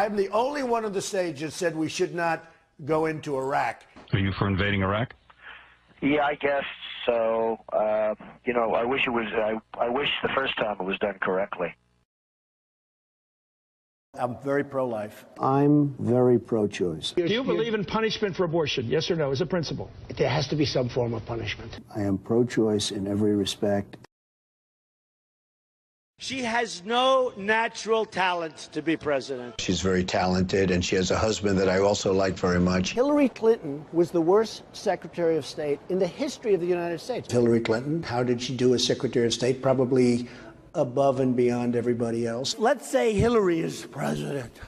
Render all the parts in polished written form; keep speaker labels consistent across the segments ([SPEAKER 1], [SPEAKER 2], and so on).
[SPEAKER 1] I'm the only one on the stage that said we should not go into Iraq.
[SPEAKER 2] Are you for invading Iraq?
[SPEAKER 3] Yeah, I guess so. You know, I wish it was. I wish the first time it was done correctly.
[SPEAKER 1] I'm very pro-life.
[SPEAKER 4] I'm very pro-choice.
[SPEAKER 5] Do you believe in punishment for abortion? Yes or no, as a principle?
[SPEAKER 6] There has to be some form of punishment.
[SPEAKER 4] I am pro-choice in every respect.
[SPEAKER 1] She has no natural talent to be president.
[SPEAKER 4] She's very talented, and she has a husband that I also like very much.
[SPEAKER 6] Hillary Clinton was the worst Secretary of State in the history of the United States.
[SPEAKER 4] Hillary Clinton, how did she do as Secretary of State? Probably above and beyond everybody else.
[SPEAKER 1] Let's say Hillary is president.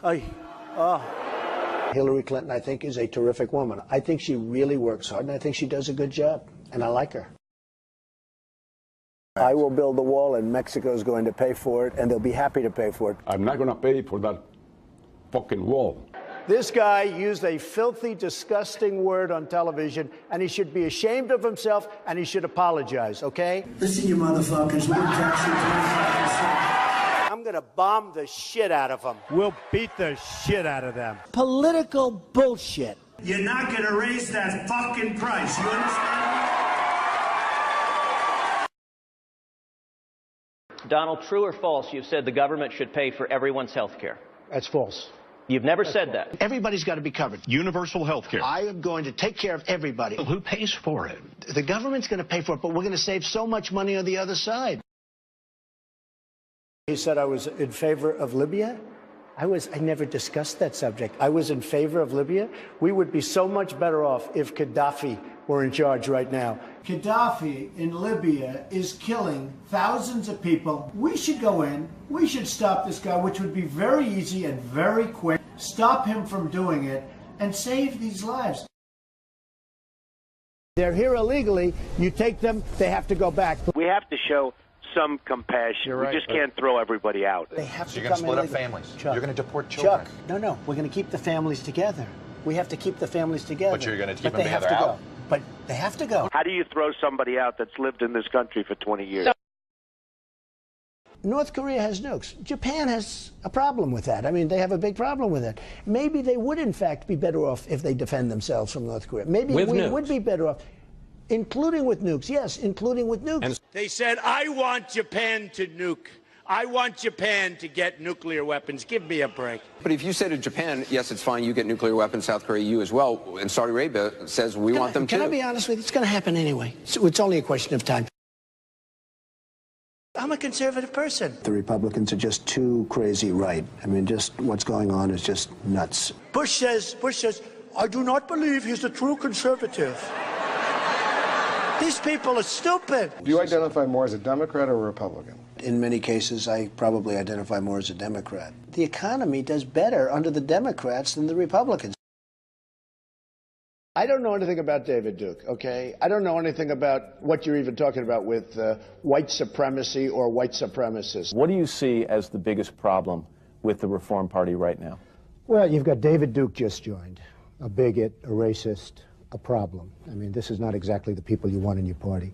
[SPEAKER 4] Hillary Clinton, I think, is a terrific woman. I think she really works hard, and I think she does a good job, and I like her. I will build the wall, and Mexico's going to pay for it, and they'll be happy to pay for it.
[SPEAKER 7] I'm not going to pay for that fucking wall.
[SPEAKER 1] This guy used a filthy, disgusting word on television, and he should be ashamed of himself, and he should apologize, okay?
[SPEAKER 4] Listen, you motherfuckers, we're going to tax you 25%.
[SPEAKER 1] I'm going to bomb the shit out of them. We'll beat the shit out of them.
[SPEAKER 6] Political bullshit.
[SPEAKER 8] You're not going to raise that fucking price. You understand?
[SPEAKER 9] Donald, true or false, you've said the government should pay for everyone's health care?
[SPEAKER 6] That's false.
[SPEAKER 9] You've never said that.
[SPEAKER 6] Everybody's got to be covered.
[SPEAKER 10] Universal health care.
[SPEAKER 6] I am going to take care of everybody.
[SPEAKER 10] Who pays for it?
[SPEAKER 6] The government's going to pay for it, but we're going to save so much money on the other side.
[SPEAKER 1] He said I was in favor of Libya. I never discussed that subject. I was in favor of Libya. We would be so much better off if Gaddafi were in charge right now. Gaddafi in Libya is killing thousands of people. We should go in. We should stop this guy, which would be very easy and very quick. Stop him from doing it and save these lives. They're here illegally. You take them, they have to go back.
[SPEAKER 3] We have to show some compassion. We just can't throw everybody out.
[SPEAKER 6] They have
[SPEAKER 11] So
[SPEAKER 6] to
[SPEAKER 11] you're going to
[SPEAKER 6] come
[SPEAKER 11] split
[SPEAKER 6] in
[SPEAKER 11] up families.
[SPEAKER 6] Chuck,
[SPEAKER 11] You're going to deport children.
[SPEAKER 6] Chuck, no, we're going to keep the families together. We have to keep the families together.
[SPEAKER 11] But you're going to keep them
[SPEAKER 6] they have
[SPEAKER 11] together
[SPEAKER 6] to
[SPEAKER 11] out?
[SPEAKER 6] go. But they have to go.
[SPEAKER 3] How do you throw somebody out that's lived in this country for 20 years?
[SPEAKER 6] North Korea has nukes. Japan has a problem with that. I mean, they have a big problem with it. Maybe they would, in fact, be better off if they defend themselves from North Korea. Maybe we would be better off, including with nukes. Yes, including with nukes.
[SPEAKER 1] They said, I want Japan to nuke. I want Japan to get nuclear weapons. Give me a break.
[SPEAKER 12] But if you say to Japan, yes, it's fine, you get nuclear weapons, South Korea, you as well, and Saudi Arabia says we want them too.
[SPEAKER 6] Can I be honest with you? It's going to happen anyway. It's only a question of time.
[SPEAKER 1] I'm a conservative person.
[SPEAKER 4] The Republicans are just too crazy right. I mean, just what's going on is just nuts.
[SPEAKER 1] Bush says, I do not believe he's a true conservative. These people are stupid.
[SPEAKER 13] Do you identify more as a Democrat or a Republican?
[SPEAKER 4] In many cases, I probably identify more as a Democrat. The economy does better under the Democrats than the Republicans.
[SPEAKER 1] I don't know anything about David Duke, okay? I don't know anything about what you're even talking about with white supremacy or white supremacists.
[SPEAKER 14] What do you see as the biggest problem with the Reform Party right now?
[SPEAKER 6] Well, you've got David Duke just joined, a bigot, a racist, a problem. I mean, this is not exactly the people you want in your party.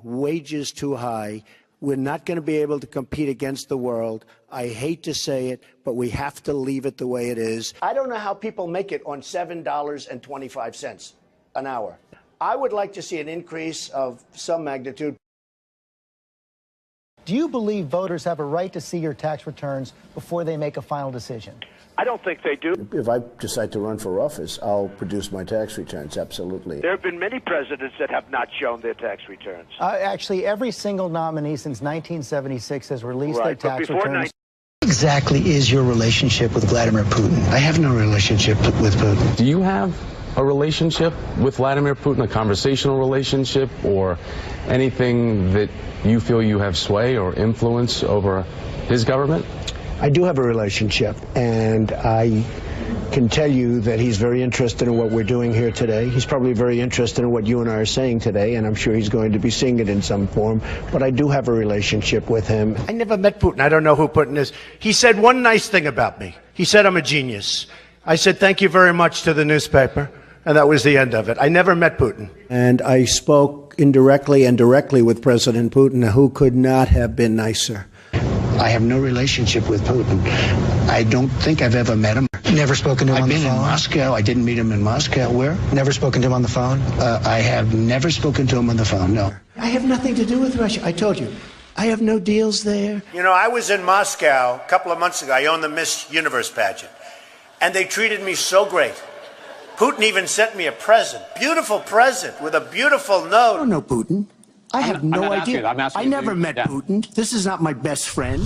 [SPEAKER 1] Wages too high. We're not going to be able to compete against the world. I hate to say it, but we have to leave it the way it is. I don't know how people make it on $7.25 an hour. I would like to see an increase of some magnitude.
[SPEAKER 15] Do you believe voters have a right to see your tax returns before they make a final decision?
[SPEAKER 3] I don't think they do.
[SPEAKER 4] If I decide to run for office, I'll produce my tax returns, absolutely.
[SPEAKER 3] There have been many presidents that have not shown their tax returns.
[SPEAKER 15] Actually, every single nominee since 1976 has released their tax returns.
[SPEAKER 6] What exactly is your relationship with Vladimir Putin? I have no relationship with Putin.
[SPEAKER 14] Do you have a relationship with Vladimir Putin, a conversational relationship, or anything that you feel you have sway or influence over his government?
[SPEAKER 6] I do have a relationship, and I can tell you that he's very interested in what we're doing here today. He's probably very interested in what you and I are saying today, and I'm sure he's going to be seeing it in some form. But I do have a relationship with him.
[SPEAKER 1] I never met Putin. I don't know who Putin is. He said one nice thing about me. He said I'm a genius. I said thank you very much to the newspaper, and that was the end of it. I never met Putin.
[SPEAKER 4] And I spoke indirectly and directly with President Putin, who could not have been nicer.
[SPEAKER 6] I have no relationship with Putin. I don't think I've ever met him.
[SPEAKER 15] Never spoken to him on the phone?
[SPEAKER 6] I've been in Moscow. I didn't meet him in Moscow. Where?
[SPEAKER 15] Never spoken to him on the phone?
[SPEAKER 6] I have never spoken to him on the phone, no. I have nothing to do with Russia. I told you. I have no deals there.
[SPEAKER 1] You know, I was in Moscow a couple of months ago. I owned the Miss Universe pageant. And they treated me so great. Putin even sent me a present. Beautiful present with a beautiful note.
[SPEAKER 6] I don't know Putin. I have no idea. I never met Putin. This is not my best friend.